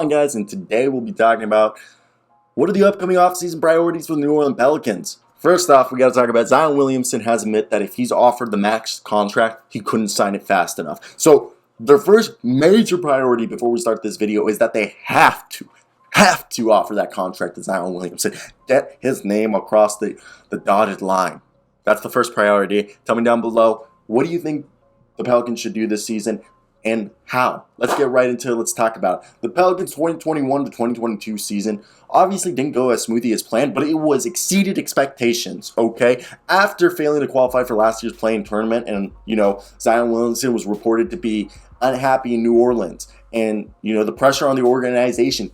on, guys, and today we'll be talking about what are the upcoming offseason priorities for the New Orleans Pelicans. First off, we got to talk about Zion Williamson has admitted that if he's offered the max contract, he couldn't sign it fast enough. So their first major priority before we start this video is that they have to offer that contract to Zion Williamson. Get his name across the dotted line. That's the first priority. Tell me down below, what do you think the Pelicans should do this season and how? Let's get right into it. Let's talk about it. The Pelicans 2021 to 2022 season obviously didn't go as smoothly as planned, but it was exceeded expectations, okay? After failing to qualify for last year's play-in tournament, and, Zion Williamson was reported to be unhappy in New Orleans, and, the pressure on the organization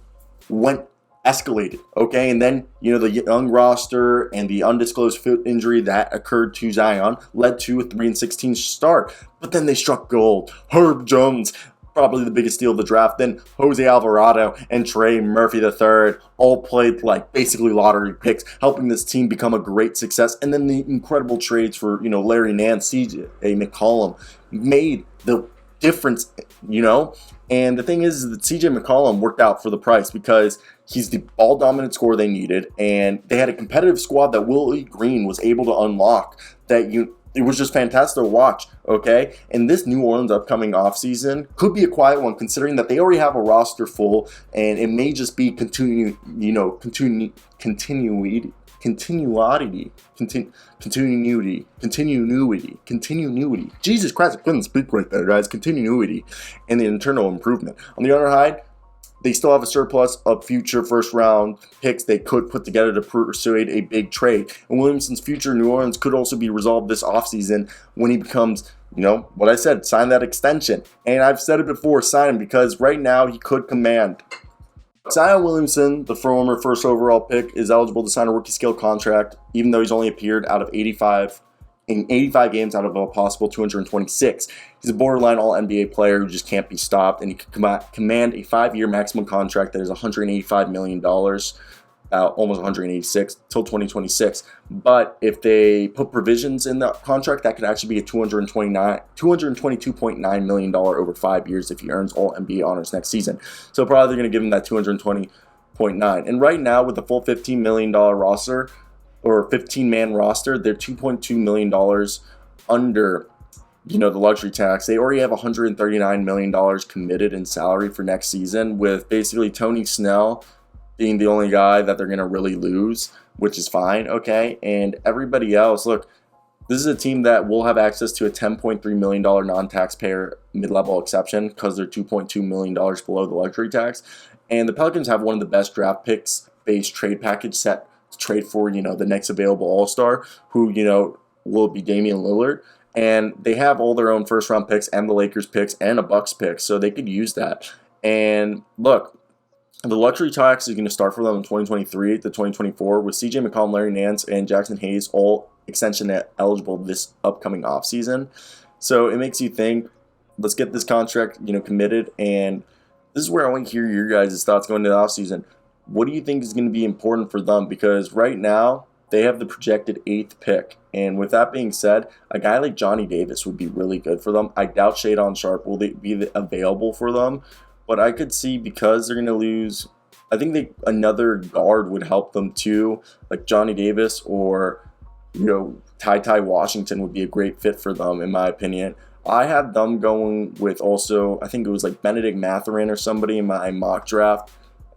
escalated, okay? And then, the young roster and the undisclosed foot injury that occurred to Zion led to a 3-16 start. But then they struck gold. Herb Jones, probably the biggest steal of the draft. Then Jose Alvarado and Trey Murphy III all played like basically lottery picks, helping this team become a great success. And then the incredible trades for, Larry Nance, CJ McCollum made the difference, And the thing is that CJ McCollum worked out for the price because he's the ball dominant scorer they needed, and they had a competitive squad that Willie Green was able to unlock. It was just fantastic to watch, okay? And this New Orleans upcoming offseason could be a quiet one, considering that they already have a roster full, and it may just be continuity. Jesus Christ, I couldn't speak right there, guys. Continuity and the internal improvement. On the other side, they still have a surplus of future first-round picks they could put together to persuade a big trade. And Williamson's future in New Orleans could also be resolved this offseason when he becomes, what I said, sign that extension. And I've said it before, sign him, because right now he could command. Zion Williamson, the former first overall pick, is eligible to sign a rookie scale contract, even though he's only appeared out of 85 games out of a possible 226. He's a borderline all-NBA player who just can't be stopped, and he could command a 5-year maximum contract that is $185 million, almost 186, till 2026. But if they put provisions in the contract, that could actually be a $222.9 million over 5 years if he earns all-NBA honors next season. So probably they're going to give him that $220.9. And right now, with the full $15 million roster, or 15-man roster, they're $2.2 million under, the luxury tax. They already have $139 million committed in salary for next season, with basically Tony Snell being the only guy that they're going to really lose, which is fine, okay? And everybody else, look, this is a team that will have access to a $10.3 million non-taxpayer mid-level exception because they're $2.2 million below the luxury tax. And the Pelicans have one of the best draft picks-based trade package set to trade for, the next available all-star, who, will be Damian Lillard. And they have all their own first-round picks and the Lakers picks and a Bucks pick, so they could use that. And look, the luxury tax is going to start for them in 2023 to 2024 with CJ McCollum, Larry Nance, and Jackson Hayes all extension eligible this upcoming offseason. So it makes you think, let's get this contract, committed. And this is where I want to hear your guys' thoughts going into the offseason. What do you think is going to be important for them? Because right now, they have the projected 8th pick. And with that being said, a guy like Johnny Davis would be really good for them. I doubt Shadon Sharp will be available for them. But I could see, because they're going to lose, I think another guard would help them too. Like Johnny Davis or, Ty Washington would be a great fit for them, in my opinion. I have them going with also, I think it was like Benedict Mathurin or somebody in my mock draft,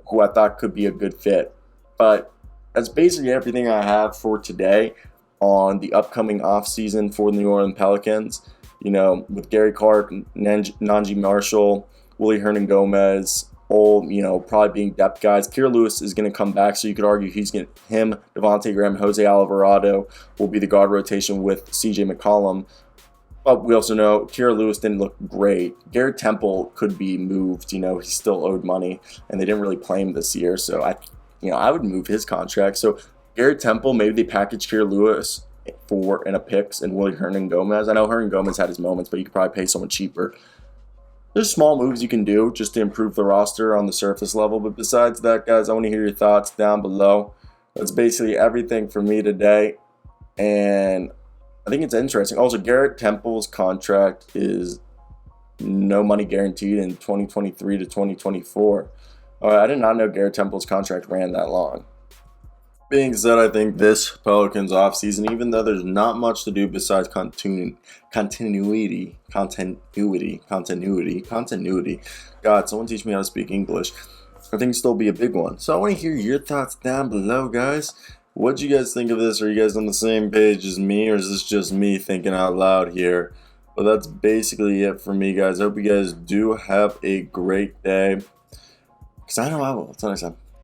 who I thought could be a good fit. But that's basically everything I have for today on the upcoming offseason for the New Orleans Pelicans. With Gary Clark, Nanji Marshall, Willie Hernangomez, all, probably being depth guys. Kira Lewis is going to come back, so you could argue him, Devontae Graham, Jose Alvarado will be the guard rotation with CJ McCollum. But we also know Kira Lewis didn't look great. Garrett Temple could be moved. He's still owed money, and they didn't really play him this year. So I would move his contract. So Garrett Temple, maybe they package Kira Lewis for a picks and Willie Hernangomez. I know Hernangomez had his moments, but you could probably pay someone cheaper. There's small moves you can do just to improve the roster on the surface level. But besides that, guys, I want to hear your thoughts down below. That's basically everything for me today. And I think it's interesting. Also, Garrett Temple's contract is no money guaranteed in 2023 to 2024. All right, I did not know Garrett Temple's contract ran that long. Being said, I think this Pelicans offseason, even though there's not much to do besides continuity. God, someone teach me how to speak English. I think it'll still be a big one. So I want to hear your thoughts down below, guys. What do you guys think of this? Are you guys on the same page as me, or is this just me thinking out loud here? But that's basically it for me, guys. I hope you guys do have a great day. Because I know I will. Until next time.